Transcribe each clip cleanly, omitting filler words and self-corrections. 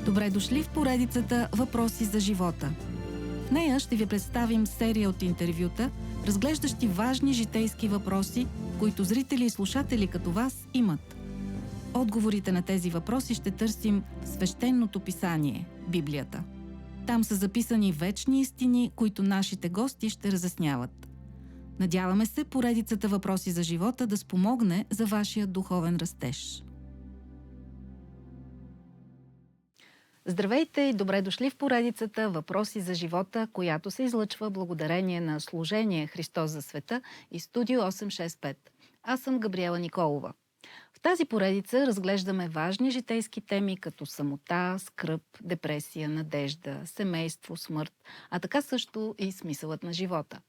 Добре дошли в поредицата "Въпроси за живота". В нея ще ви представим серия от интервюта, разглеждащи важни житейски въпроси, които зрители и слушатели като вас имат. Отговорите на тези въпроси ще търсим в свещеното писание – Библията. Там са записани вечни истини, които нашите гости ще разясняват. Надяваме се поредицата "Въпроси за живота" да спомогне за вашия духовен растеж. Здравейте и добре дошли в поредицата "Въпроси за живота", която се излъчва благодарение на служение "Христос за света" и Студио 865. Аз съм Габриела Николова. В тази поредица разглеждаме важни житейски теми като самота, скръб, депресия, надежда, семейство, смърт, а така също и смисълът на живота.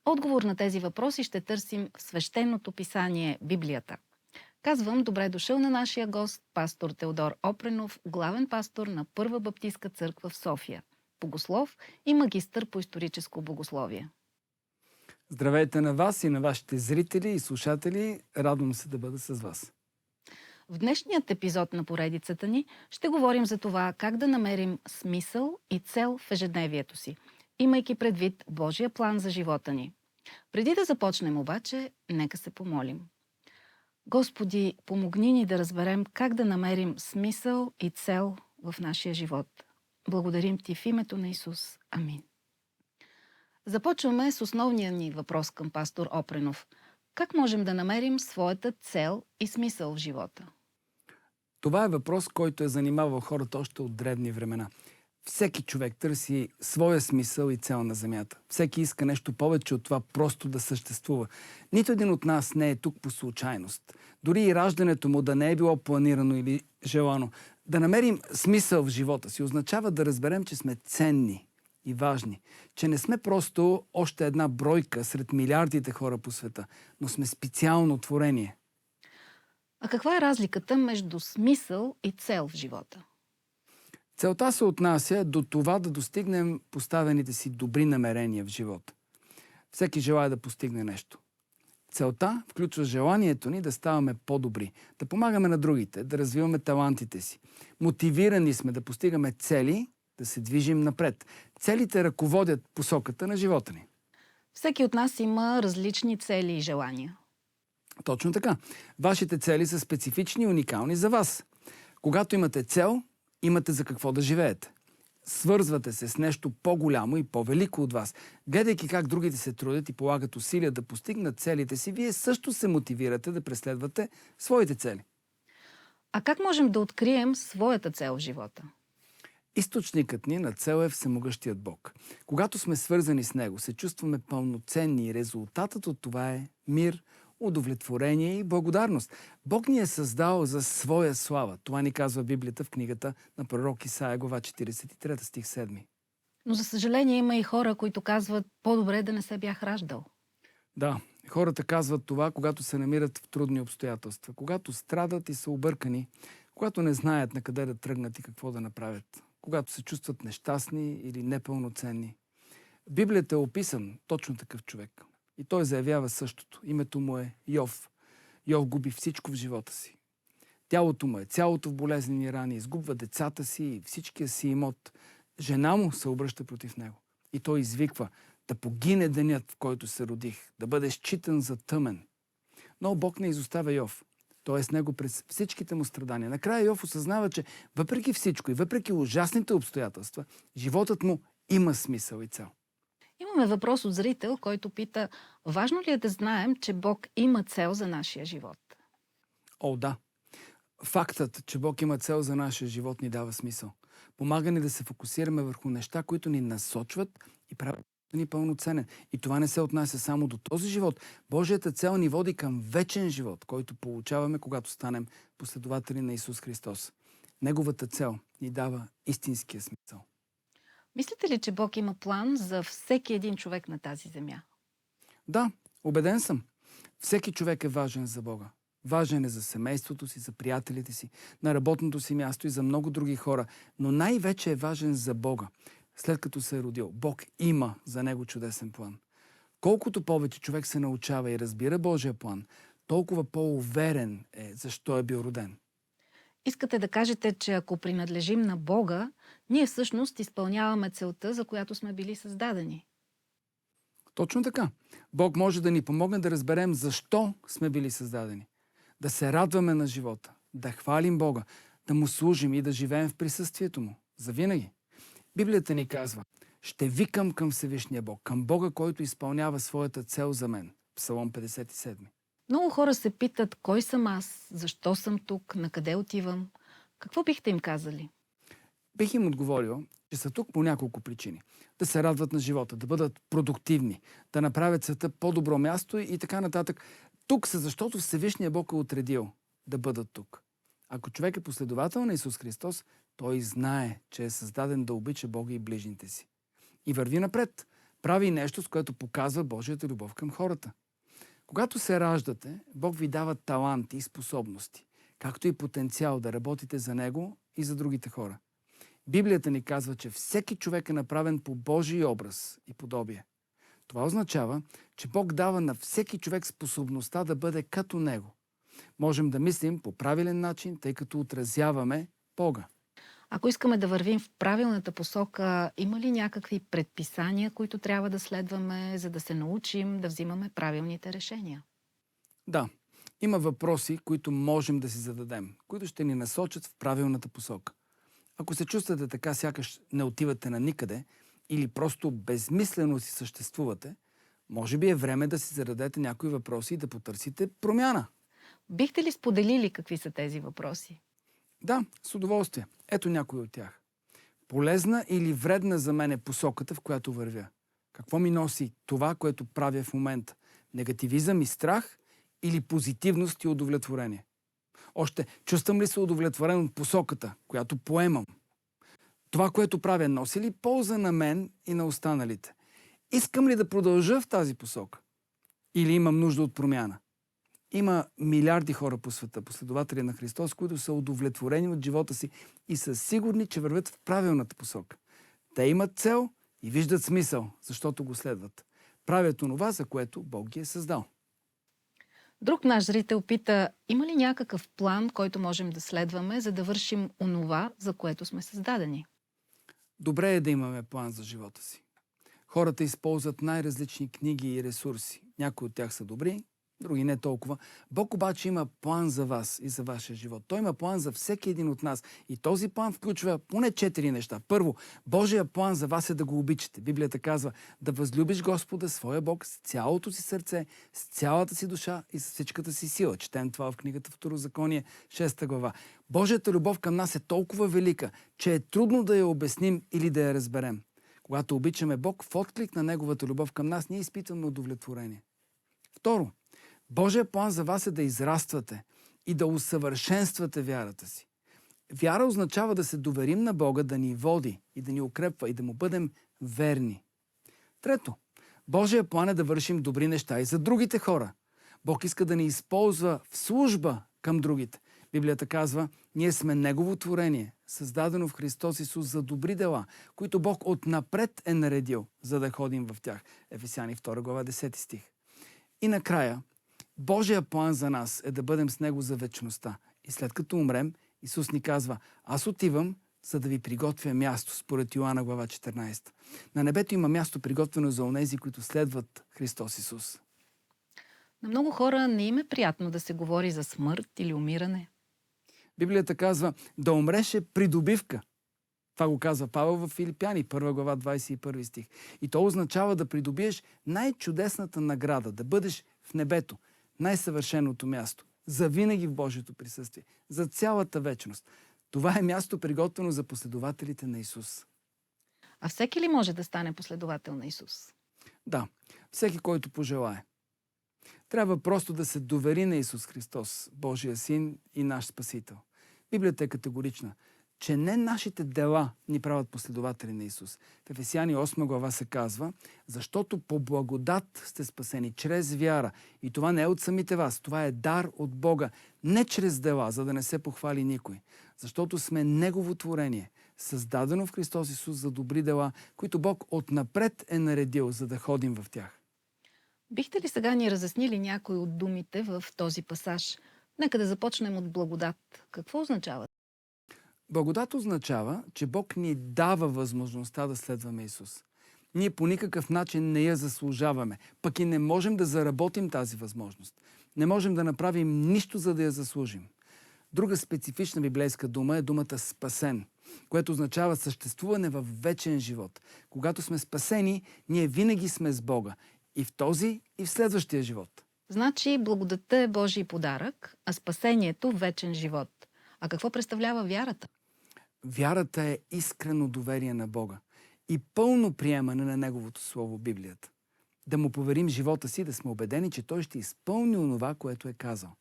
Отговор на тези въпроси ще търсим в свещеното писание Библията. Казвам добре дошъл на нашия гост, пастор Теодор Опренов, главен пастор на Първа баптистка църква в София, богослов и магистър по историческо богословие. Здравейте на вас и на вашите зрители и слушатели. Радвам се да бъда с вас. В днешният епизод на поредицата ни ще говорим за това как да намерим смисъл и цел в ежедневието си, имайки предвид Божия план за живота ни. Преди да започнем обаче, нека се помолим. Господи, помогни ни да разберем как да намерим смисъл и цел в нашия живот. Благодарим Ти в името на Исус. Амин. Започваме с основния ни въпрос към пастор Опренов. Как можем да намерим своята цел и смисъл в живота? Това е въпрос, който е занимавал хората още от древни времена. Всеки човек търси своя смисъл и цел на земята. Всеки иска нещо повече от това просто да съществува. Нито един от нас не е тук по случайност. Дори и раждането му да не е било планирано или желано. Да намерим смисъл в живота си означава да разберем, че сме ценни и важни. Че не сме просто още една бройка сред милиардите хора по света, но сме специално творение. А каква е разликата между смисъл и цел в живота? Целта се отнася до това да достигнем поставените си добри намерения в живота. Всеки желае да постигне нещо. Целта включва желанието ни да ставаме по-добри, да помагаме на другите, да развиваме талантите си. Мотивирани сме да постигаме цели, да се движим напред. Целите ръководят посоката на живота ни. Всеки от нас има различни цели и желания. Точно така. Вашите цели са специфични и уникални за вас. Когато имате цел, имате за какво да живеете. Свързвате се с нещо по-голямо и по-велико от вас. Гледайки как другите се трудят и полагат усилия да постигнат целите си, вие също се мотивирате да преследвате своите цели. А как можем да открием своята цел в живота? Източникът ни на цел е всемогъщият Бог. Когато сме свързани с Него, се чувстваме пълноценни и резултатът от това е мир, удовлетворение и благодарност. Бог ни е създал за своя слава. Това ни казва Библията в книгата на пророк Исаия, глава 43, стих 7. Но за съжаление има и хора, които казват по-добре да не се бях раждал. Да, хората казват това, когато се намират в трудни обстоятелства, когато страдат и са объркани, когато не знаят на къде да тръгнат и какво да направят, когато се чувстват нещастни или непълноценни. Библията е описан точно такъв човек. И той заявява същото. Името му е Йов. Йов губи всичко в живота си. Тялото му е цялото в болезнени рани, изгубва децата си и всичкия си имот. Жена му се обръща против него. И той извиква да погине денят, в който се родих, да бъде считан за тъмен. Но Бог не изоставя Йов. Той е с него през всичките му страдания. Накрая Йов осъзнава, че въпреки всичко и въпреки ужасните обстоятелства, животът му има смисъл и цел. Имаме въпрос от зрител, който пита: важно ли е да знаем, че Бог има цел за нашия живот? О, да. Фактът, че Бог има цел за нашия живот, ни дава смисъл. Помага ни да се фокусираме върху неща, които ни насочват и правят ни пълноценен. И това не се отнася само до този живот. Божията цел ни води към вечен живот, който получаваме, когато станем последователи на Исус Христос. Неговата цел ни дава истинския смисъл. Мислите ли, че Бог има план за всеки един човек на тази земя? Да, убеден съм. Всеки човек е важен за Бога. Важен е за семейството си, за приятелите си, на работното си място и за много други хора. Но най-вече е важен за Бога. След като се е родил, Бог има за него чудесен план. Колкото повече човек се научава и разбира Божия план, толкова по-уверен е защо е бил роден. Искате да кажете, че ако принадлежим на Бога, ние всъщност изпълняваме целта, за която сме били създадени. Точно така. Бог може да ни помогне да разберем защо сме били създадени. Да се радваме на живота, да хвалим Бога, да му служим и да живеем в присъствието му. Завинаги. Библията ни казва: ще викам към Всевишния Бог, към Бога, който изпълнява своята цел за мен. Псалом 57. Много хора се питат кой съм аз, защо съм тук, на къде отивам. Какво бихте им казали? Бих им отговорил, че са тук по няколко причини. Да се радват на живота, да бъдат продуктивни, да направят света по-добро място и така нататък. Тук са, защото Всевишния Бог е отредил да бъдат тук. Ако човек е последовател на Исус Христос, той знае, че е създаден да обича Бога и ближните си. И върви напред. Прави нещо, с което показва Божията любов към хората. Когато се раждате, Бог ви дава таланти и способности, както и потенциал да работите за Него и за другите хора. Библията ни казва, че всеки човек е направен по Божий образ и подобие. Това означава, че Бог дава на всеки човек способността да бъде като Него. Можем да мислим по правилен начин, тъй като отразяваме Бога. Ако искаме да вървим в правилната посока, има ли някакви предписания, които трябва да следваме, за да се научим да взимаме правилните решения? Да, има въпроси, които можем да си зададем, които ще ни насочат в правилната посока. Ако се чувствате така, сякаш не отивате на никъде или просто безмислено си съществувате, може би е време да си зададете някои въпроси и да потърсите промяна. Бихте ли споделили какви са тези въпроси? Да, с удоволствие. Ето някой от тях. Полезна или вредна за мен е посоката, в която вървя? Какво ми носи това, което правя в момента? Негативизъм и страх или позитивност и удовлетворение? Още, чувствам ли се удовлетворен от посоката, която поемам? Това, което правя, носи ли полза на мен и на останалите? Искам ли да продължа в тази посока? Или имам нужда от промяна? Има милиарди хора по света, последователи на Христос, които са удовлетворени от живота си и са сигурни, че вървят в правилната посока. Те имат цел и виждат смисъл, защото го следват. Правят онова, за което Бог ги е създал. Друг наш зрител пита, има ли някакъв план, който можем да следваме, за да вършим онова, за което сме създадени? Добре е да имаме план за живота си. Хората използват най-различни книги и ресурси. Някои от тях са добри, други не толкова. Бог обаче има план за вас и за вашия живот. Той има план за всеки един от нас. И този план включва поне 4 неща. Първо, Божия план за вас е да го обичате. Библията казва да възлюбиш Господа, своя Бог, с цялото си сърце, с цялата си душа и с всичката си сила. Четем това в книгата Второзаконие, 6 глава. Божията любов към нас е толкова велика, че е трудно да я обясним или да я разберем. Когато обичаме Бог, в отклик на Неговата любов към нас, ние изпитваме удовлетворение. Второ, Божия план за вас е да израствате и да усъвършенствате вярата си. Вяра означава да се доверим на Бога, да ни води и да ни укрепва и да му бъдем верни. Трето, Божия план е да вършим добри неща и за другите хора. Бог иска да ни използва в служба към другите. Библията казва, ние сме Негово творение, създадено в Христос Исус за добри дела, които Бог отнапред е наредил, за да ходим в тях. Ефесяни 2 глава 10 стих. И накрая, Божия план за нас е да бъдем с Него за вечността. И след като умрем, Исус ни казва, аз отивам, за да ви приготвя място, според Йоанна глава 14. На небето има място приготвено за онези, които следват Христос Исус. На много хора не им е приятно да се говори за смърт или умиране. Библията казва, да умреш е придобивка. Това го казва Павел в Филипяни, 1 глава 21 стих. И то означава да придобиеш най-чудесната награда, да бъдеш в небето, най-съвършеното място, завинаги в Божието присъствие, за цялата вечност. Това е място приготвено за последователите на Исус. А всеки ли може да стане последовател на Исус? Да, всеки, който пожелае. Трябва просто да се довери на Исус Христос, Божия Син и наш Спасител. Библията е категорична, че не нашите дела ни правят последователи на Исус. В Ефесяни 8 глава се казва, защото по благодат сте спасени чрез вяра. И това не е от самите вас, това е дар от Бога, не чрез дела, за да не се похвали никой. Защото сме Негово творение, създадено в Христос Исус за добри дела, които Бог отнапред е наредил, за да ходим в тях. Бихте ли сега ни разяснили някои от думите в този пасаж? Нека да започнем от благодат. Какво означава? Благодат означава, че Бог ни дава възможността да следваме Исус. Ние по никакъв начин не я заслужаваме, пък и не можем да заработим тази възможност. Не можем да направим нищо, за да я заслужим. Друга специфична библейска дума е думата спасен, което означава съществуване в вечен живот. Когато сме спасени, ние винаги сме с Бога. И в този, и в следващия живот. Значи благодатта е Божий подарък, а спасението – вечен живот. А какво представлява вярата? Вярата е искрено доверие на Бога и пълно приемане на Неговото Слово, Библията. Да му поверим живота си, да сме убедени, че Той ще изпълни онова, което е казал.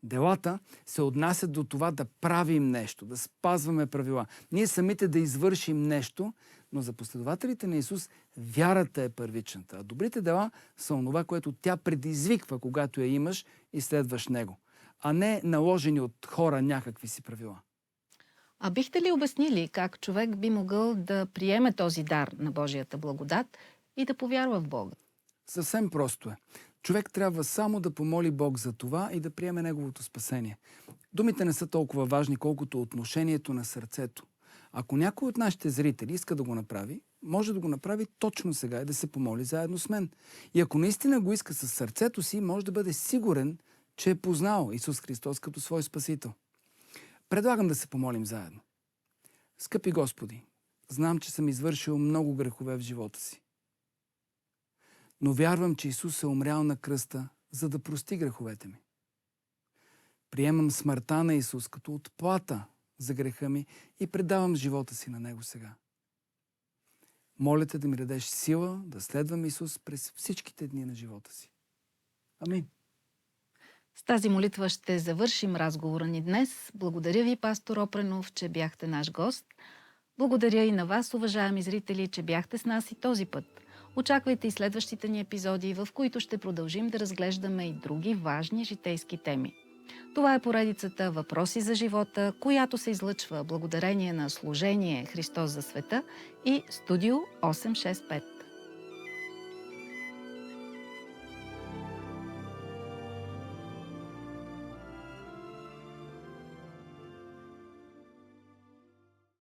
Делата се отнасят до това да правим нещо, да спазваме правила. Ние самите да извършим нещо, но за последователите на Исус вярата е първичната, а добрите дела са онова, което тя предизвиква, когато я имаш и следваш Него, а не наложени от хора някакви си правила. А бихте ли обяснили как човек би могъл да приеме този дар на Божията благодат и да повярва в Бога? Съвсем просто е. Човек трябва само да помоли Бог за това и да приеме Неговото спасение. Думите не са толкова важни, колкото отношението на сърцето. Ако някой от нашите зрители иска да го направи, може да го направи точно сега и да се помоли заедно с мен. И ако наистина го иска със сърцето си, може да бъде сигурен, че е познал Исус Христос като свой Спасител. Предлагам да се помолим заедно. Скъпи Господи, знам, че съм извършил много грехове в живота си. Но вярвам, че Исус е умрял на кръста, за да прости греховете ми. Приемам смъртта на Исус като отплата за греха ми и предавам живота си на Него сега. Моля те да ми дадеш сила да следвам Исус през всичките дни на живота си. Амин. С тази молитва ще завършим разговора ни днес. Благодаря ви, пастор Опренов, че бяхте наш гост. Благодаря и на вас, уважаеми зрители, че бяхте с нас и този път. Очаквайте и следващите ни епизоди, в които ще продължим да разглеждаме и други важни житейски теми. Това е поредицата "Въпроси за живота", която се излъчва благодарение на служение Христос за света и Студио 865.